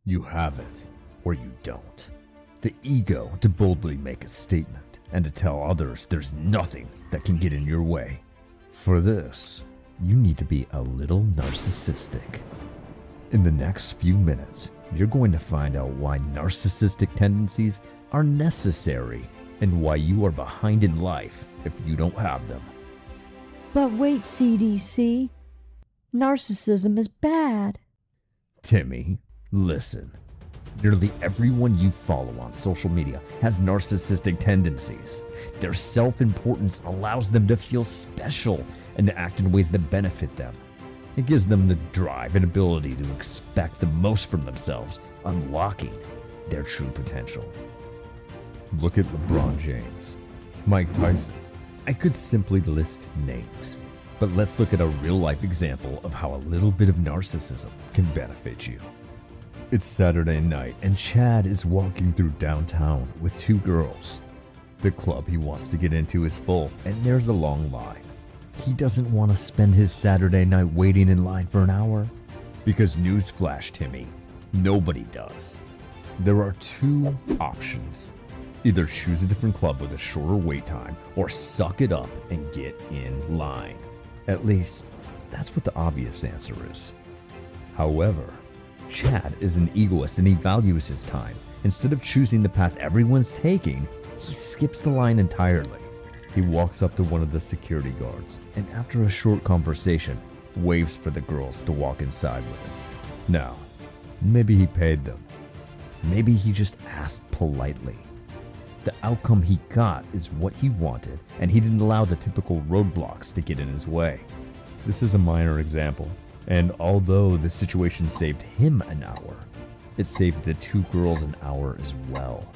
You have it, or you don't. The ego to boldly make a statement and to tell others there's nothing that can get in your way. For this, you need to be a little narcissistic. In the next few minutes, you're going to find out why narcissistic tendencies are necessary and why you are behind in life if you don't have them. But wait, CDC. Narcissism is bad. Timmy, listen. Nearly everyone you follow on social media has narcissistic tendencies. Their self-importance allows them to feel special and to act in ways that benefit them. It gives them the drive and ability to expect the most from themselves, unlocking their true potential. Look at LeBron James, Mike Tyson. I could simply list names, but let's look at a real-life example of how a little bit of narcissism can benefit you. It's Saturday night and Chad is walking through downtown with two girls. The club he wants to get into is full and there's a long line. He doesn't want to spend his Saturday night waiting in line for an hour. Because newsflash, Timmy, nobody does. There are two options. Either choose a different club with a shorter wait time or suck it up and get in line. At least, that's what the obvious answer is. However, Chad is an egoist and he values his time. Instead of choosing the path everyone's taking, he skips the line entirely. He walks up to one of the security guards and after a short conversation, waves for the girls to walk inside with him. Now, maybe he paid them. Maybe he just asked politely. The outcome he got is what he wanted, and he didn't allow the typical roadblocks to get in his way. This is a minor example, and although the situation saved him an hour, it saved the two girls an hour as well.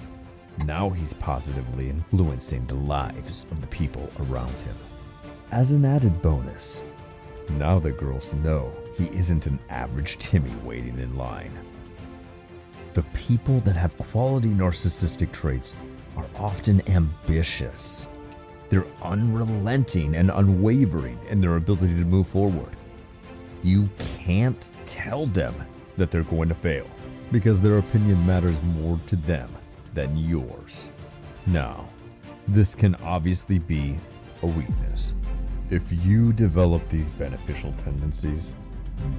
Now he's positively influencing the lives of the people around him. As an added bonus, now the girls know he isn't an average Timmy waiting in line. The people that have quality narcissistic traits are often ambitious. They're unrelenting and unwavering in their ability to move forward. You can't tell them that they're going to fail because their opinion matters more to them than yours. Now, this can obviously be a weakness. If you develop these beneficial tendencies,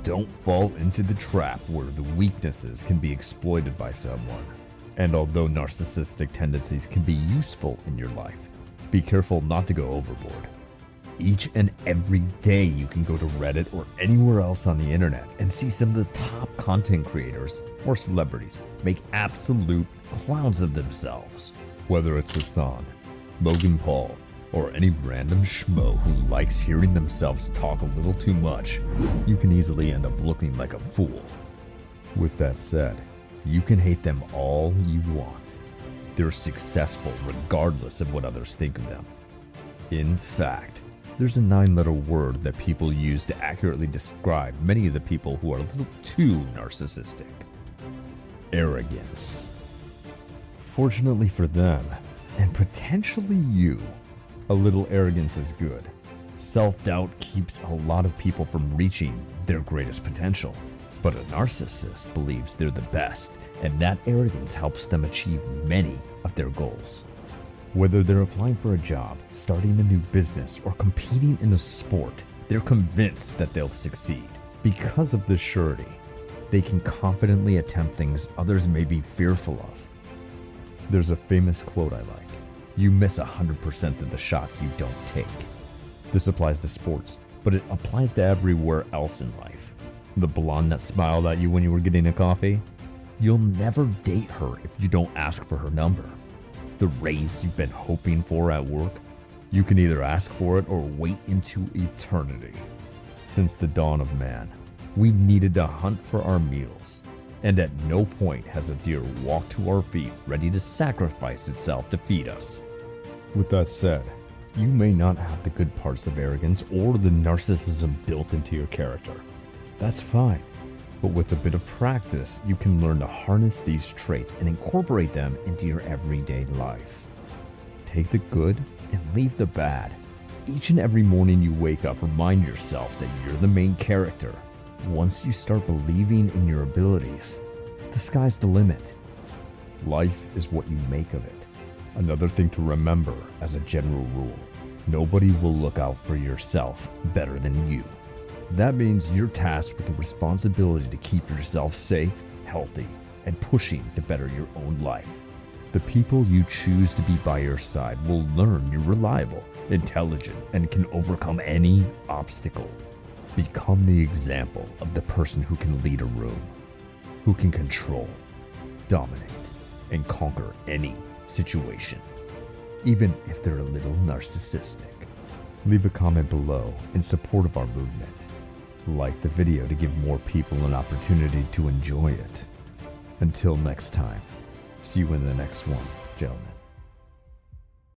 don't fall into the trap where the weaknesses can be exploited by someone. And although narcissistic tendencies can be useful in your life, be careful not to go overboard. Each and every day you can go to Reddit or anywhere else on the internet and see some of the top content creators or celebrities make absolute clowns of themselves. Whether it's Hassan, Logan Paul, or any random schmo who likes hearing themselves talk a little too much, you can easily end up looking like a fool. With that said, you can hate them all you want. They're successful regardless of what others think of them. In fact, there's a 9-letter word that people use to accurately describe many of the people who are a little too narcissistic. Arrogance. Fortunately for them, and potentially you, a little arrogance is good. Self-doubt keeps a lot of people from reaching their greatest potential. But a narcissist believes they're the best, and that arrogance helps them achieve many of their goals. Whether they're applying for a job, starting a new business, or competing in a sport, they're convinced that they'll succeed. Because of this surety, they can confidently attempt things others may be fearful of. There's a famous quote I like: "You miss 100% of the shots you don't take." This applies to sports, but it applies to everywhere else in life. The blonde that smiled at you when you were getting a coffee? You'll never date her if you don't ask for her number. The raise you've been hoping for at work? You can either ask for it or wait into eternity. Since the dawn of man, we've needed to hunt for our meals, and at no point has a deer walked to our feet ready to sacrifice itself to feed us. With that said, you may not have the good parts of arrogance or the narcissism built into your character. That's fine, but with a bit of practice, you can learn to harness these traits and incorporate them into your everyday life. Take the good and leave the bad. Each and every morning you wake up, remind yourself that you're the main character. Once you start believing in your abilities, the sky's the limit. Life is what you make of it. Another thing to remember as a general rule, nobody will look out for yourself better than you. That means you're tasked with the responsibility to keep yourself safe, healthy, and pushing to better your own life. The people you choose to be by your side will learn you're reliable, intelligent, and can overcome any obstacle. Become the example of the person who can lead a room, who can control, dominate, and conquer any situation, even if they're a little narcissistic. Leave a comment below in support of our movement. Like the video to give more people an opportunity to enjoy it. Until next time, see you in the next one, gentlemen.